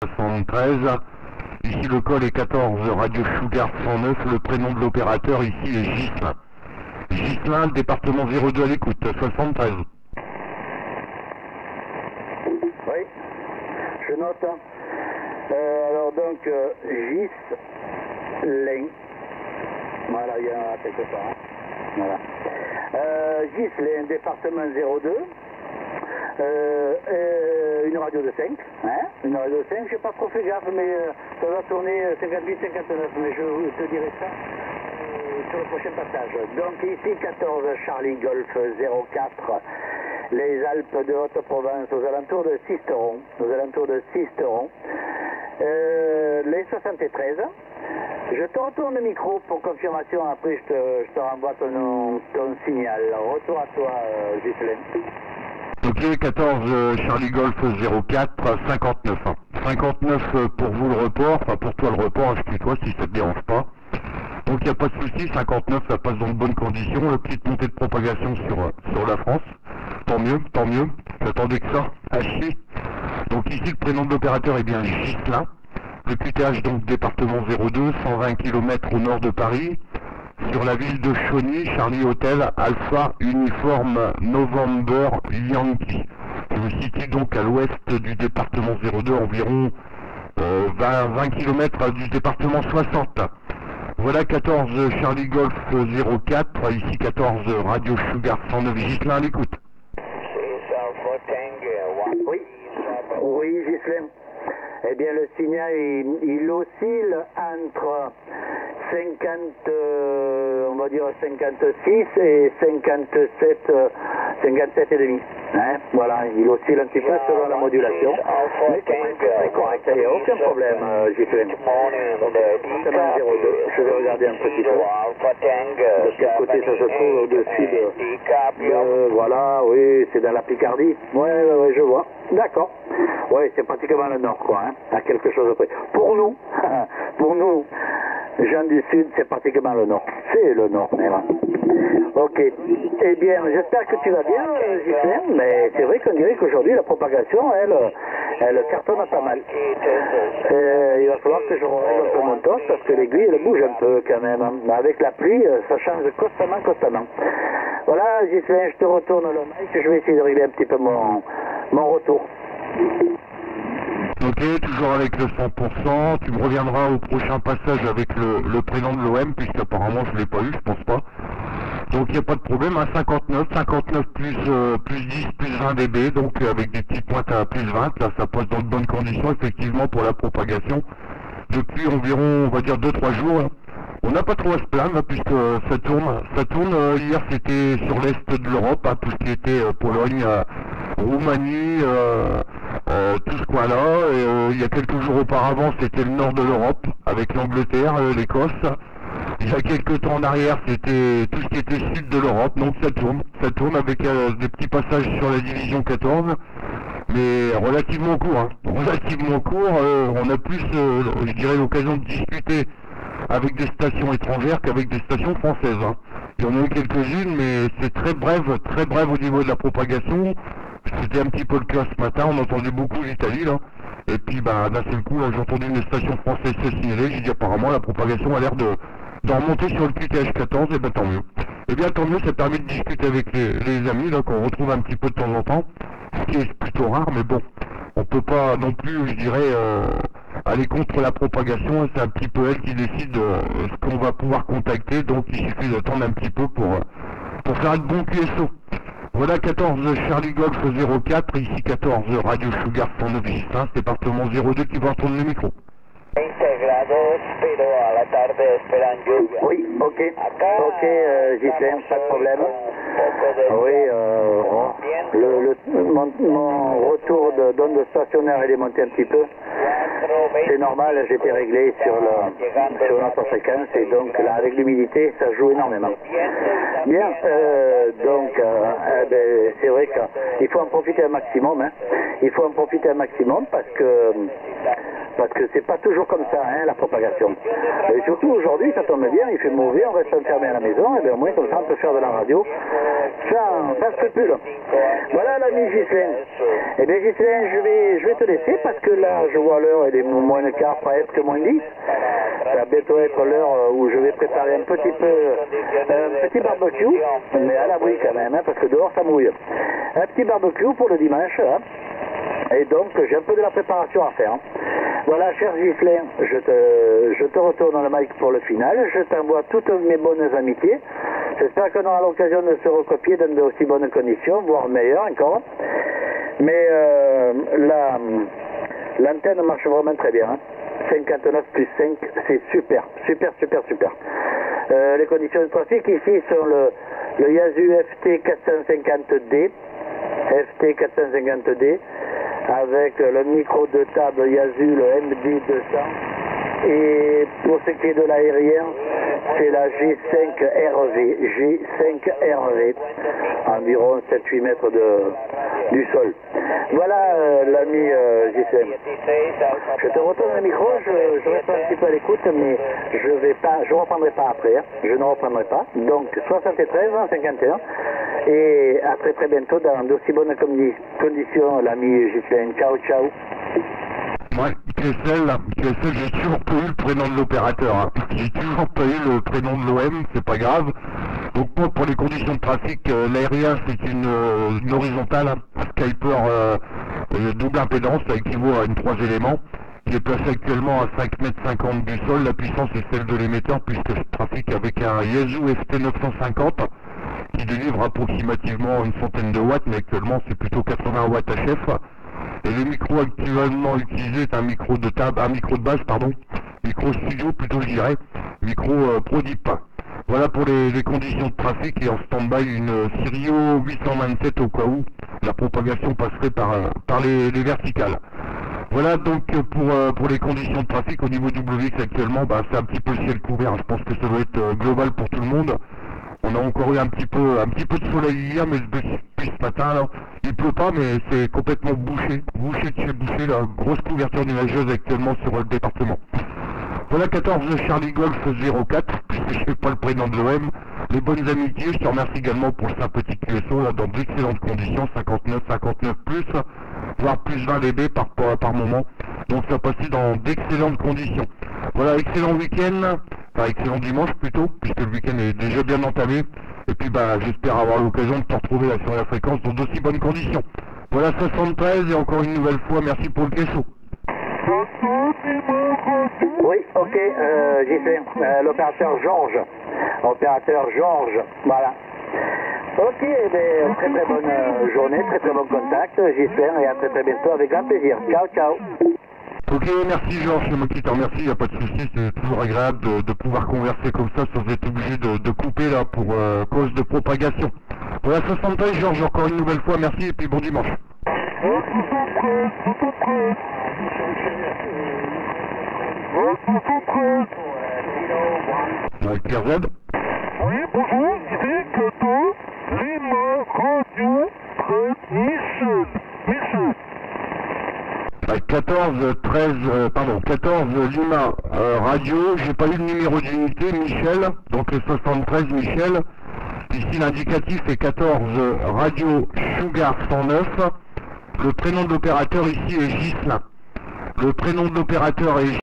73. Ici le col est 14, Radio Sugar 109, le prénom de l'opérateur ici est Gislain. Gislain, le département 02 à l'écoute, 73. Oui, je note. Alors donc, Gislain. Voilà, il y en a quelque part. Voilà. Gislain, département 02. Une radio de 5, hein, une radio de 5, j'ai pas trop fait gaffe, mais ça va tourner 58-59, mais je te dirai ça sur le prochain passage. Donc ici 14 Charlie Golf 04, les Alpes de Haute-Provence, aux alentours de Sisteron, les 73. Je te retourne le micro pour confirmation, après je te renvoie ton signal. Retour à toi, Gislain. Ok, 14 Charlie Golf 04, 59. 59 pour vous le report, enfin pour toi le report, excuse-toi si ça te dérange pas. Donc il n'y a pas de souci, 59 ça passe dans de bonnes conditions, la petite montée de propagation sur la France. Tant mieux, j'attendais que ça. Hachi. Donc ici le prénom de l'opérateur est bien Gislain. Le QTH donc département 02, 120 km au nord de Paris. Sur la ville de Chauny, Charlie Hotel, Alpha Uniforme November Yankee. Je me situe donc à l'ouest du département 02, environ 20 km du département 60. Voilà 14 Charlie Golf 04, ici 14 Radio Sugar 109, Gislain à l'écoute. Oui, Gislain. Eh bien, le signal, il oscille entre 50, on va dire 56 et 57, 57 et demi. Hein, voilà, il oscille un petit peu selon la modulation. Mais c'est très correct, il n'y a aucun problème, Gislain. Département 02, je vais regarder un petit peu. De quel côté ça se trouve au-dessus de... Voilà, oui, c'est dans la Picardie. Ouais, je vois. D'accord. Oui, c'est pratiquement le nord, quoi, hein, à quelque chose de près. Pour nous, gens du sud, c'est pratiquement le nord. C'est le nord, même. Ok. Eh bien, j'espère que tu vas bien, Gislain, mais c'est vrai qu'on dirait qu'aujourd'hui, la propagation, elle cartonne pas mal. Il va falloir que je règle un peu mon torse, parce que l'aiguille, elle bouge un peu, quand même. Mais avec la pluie, ça change constamment. Voilà, Gislain, je te retourne le mic, je vais essayer de régler un petit peu mon retour. Ok, toujours avec le 100%, tu me reviendras au prochain passage avec le prénom de l'OM, puisqu'apparemment je ne l'ai pas eu, je pense pas. Donc il n'y a pas de problème, hein, 59 plus 10, plus 20 dB, donc avec des petites pointes à plus 20, là ça passe dans de bonnes conditions effectivement pour la propagation. Depuis environ, on va dire 2-3 jours, hein. On n'a pas trop à se plaindre, puisque ça tourne, hier c'était sur l'est de l'Europe, hein, tout ce qui était Pologne, Roumanie, tout ce coin-là, et il y a quelques jours auparavant c'était le nord de l'Europe, avec l'Angleterre, l'Écosse. Il y a quelques temps en arrière c'était tout ce qui était sud de l'Europe, donc ça tourne avec des petits passages sur la division 14, mais relativement court, hein. On a plus, je dirais, l'occasion de discuter avec des stations étrangères qu'avec des stations françaises, hein. Il y en a eu quelques-unes, mais c'est très bref au niveau de la propagation. C'était un petit peu le cas ce matin, on entendait beaucoup l'Italie, là. Et puis, d'un seul coup, là, j'ai entendu une station française se signaler, j'ai dit apparemment la propagation a l'air de remonter sur le QTH 14, et tant mieux. Et bien tant mieux, ça permet de discuter avec les amis, là, qu'on retrouve un petit peu de temps en temps, ce qui est plutôt rare, mais bon, on peut pas non plus, je dirais, aller contre la propagation, c'est un petit peu elle qui décide ce qu'on va pouvoir contacter, donc il suffit d'attendre un petit peu pour faire un bon QSO. Voilà 14 Charlie Golf 04, ici 14 Radio Sugar 109 Gislain, département 02 qui va retourner le micro. Oui, ok, Gislain, pas de problème. Oui, mon retour d'onde stationnaire est démonté un petit peu. C'est normal, j'étais réglé sur notre fréquence et donc là, avec l'humidité, ça joue énormément. Bien, c'est vrai qu'il faut en profiter un maximum, hein. Il faut en profiter un maximum parce parce que c'est pas toujours comme ça, hein, la propagation. Et surtout aujourd'hui, ça tombe bien, il fait mauvais, on reste enfermé à la maison, et bien au moins comme ça on peut faire de la radio sans scrupule. Voilà l'ami Ghislain. Eh bien Ghislain, je vais te laisser parce que là je vois l'heure, elle est moins le quart, presque moins 10. Ça va bientôt être l'heure où je vais préparer un petit barbecue, mais à l'abri quand même, hein, parce que dehors ça mouille. Un petit barbecue pour le dimanche, hein. Et donc j'ai un peu de la préparation à faire. Voilà, cher Ghislain, je te retourne le mic pour le final. Je t'envoie toutes mes bonnes amitiés. J'espère qu'on aura l'occasion de se recopier dans de aussi bonnes conditions, voire meilleures encore. Mais l'antenne marche vraiment très bien. Hein. 59 plus 5, c'est super. Les conditions de trafic ici sont le Yaesu FT 450D. FT 450D. Avec le micro de table Yaesu, le MD200. Et pour ce qui est de l'aérien, c'est la G5RV. G5RV, environ 7-8 mètres du sol. Voilà l'ami Ghislain. Je te retourne le micro, je reste un petit peu à l'écoute, mais je ne reprendrai pas après. Hein. Je ne reprendrai pas. Donc 73, 51. Et à très très bientôt dans d'aussi bonnes conditions, l'ami Ghislain. Ciao, ciao. Ouais, QSL, j'ai toujours pas eu le prénom de l'opérateur. Hein. J'ai toujours pas eu le prénom de l'OM, c'est pas grave. Donc moi, pour les conditions de trafic, l'aérien c'est une horizontale, hein, Skyper double impédance, ça équivaut à une 3 éléments, qui est placé actuellement à 5,50 m du sol. La puissance est celle de l'émetteur puisque je trafique avec un Yaesu FT 950 qui délivre approximativement une centaine de watts, mais actuellement c'est plutôt 80 watts HF. Et le micro actuellement utilisé est un micro de base, micro studio plutôt je dirais, micro ProDip. Voilà pour les conditions de trafic et en stand-by une Sirio 827 au cas où la propagation passerait par les verticales. Voilà donc pour les conditions de trafic au niveau du WX actuellement, c'est un petit peu le ciel couvert, je pense que ça doit être global pour tout le monde. On a encore eu un petit peu de soleil hier, mais depuis ce matin, là, il pleut pas, mais c'est complètement bouché de chez bouché, la grosse couverture nuageuse actuellement sur le département. Voilà 14 Charlie Golf 04, puisque je ne sais pas le prénom de l'OM. Les bonnes amitiés, je te remercie également pour le sympathique QSO, là, dans d'excellentes conditions, 59 plus, voire plus 20 dB par moment. Donc ça passait dans d'excellentes conditions. Voilà, excellent week-end, enfin excellent dimanche plutôt, puisque le week-end est déjà bien entamé. Et puis j'espère avoir l'occasion de te retrouver là sur la fréquence dans d'aussi bonnes conditions. Voilà 73 et encore une nouvelle fois, merci pour le QSO. Oui, ok, Ghislain, l'opérateur Georges. Voilà. Ok, eh bien, très très bonne journée, très très bon contact, Ghislain, et à très très bientôt avec grand plaisir. Ciao, ciao. Ok, merci Georges, c'est moi qui te remercie, il n'y a pas de souci, c'est toujours agréable de pouvoir converser comme ça sans être obligé de couper là pour cause de propagation. Voilà 73 Georges, encore une nouvelle fois, merci et puis bon dimanche. Avec Pierre Z. Oui, bonjour, c'est Kato, Lima, Radio, Michel. Avec 14 Lima Radio, j'ai pas eu le numéro d'unité, Michel, donc le 73 Michel. Ici l'indicatif est 14 Radio Sugar 109. Le prénom de l'opérateur ici est Ghislain. Le prénom de l'opérateur est